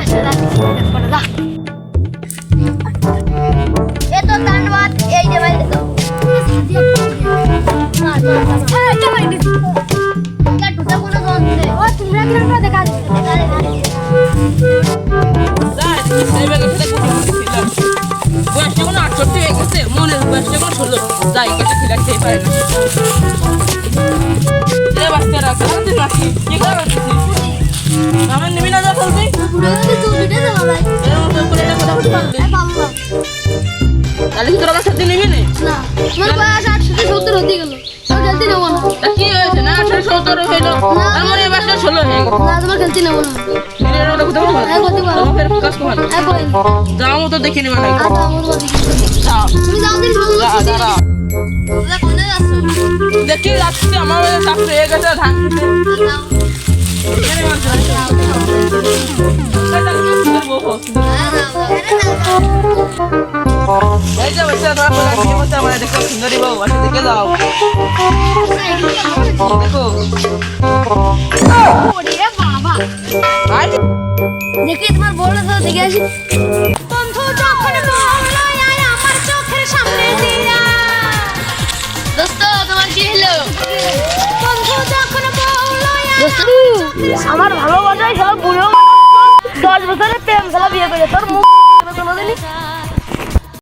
master রাখি করে যা এ তো ধন্যবাদ এই যে ভাই দেখো মনে বয়সটা কোনো 16 যাই কথা খেলাতেই পারে না বাচ্চারা খেলতে নাকি কি করে আমার নিবি না যা বলবি তাহলে কি তোর আমার সাথে নিবি না কি হয়েছে না 17 হইলো আর মনে বাসটা 16 হয়ে গেল যাও তো দেখে নিবা না দেখি যাচ্ছি আমার কাজ হয়ে গেছে ধান এই যে বসে তোরা বসে আমার দেখো সুন্দরী বউ আসে দেখে যাও দেখো দেখি তোমার বড় তো দেখে আসি বন্ধু যখন বললো আয় আমার চোখের সামনে দিয়া দোস্ত তোমার কি হলো বন্ধু যখন বললো আমার ভালোবাসায় সব বুড়ো 10 বছরের প্রেম খেলা বিয়ে করে তোর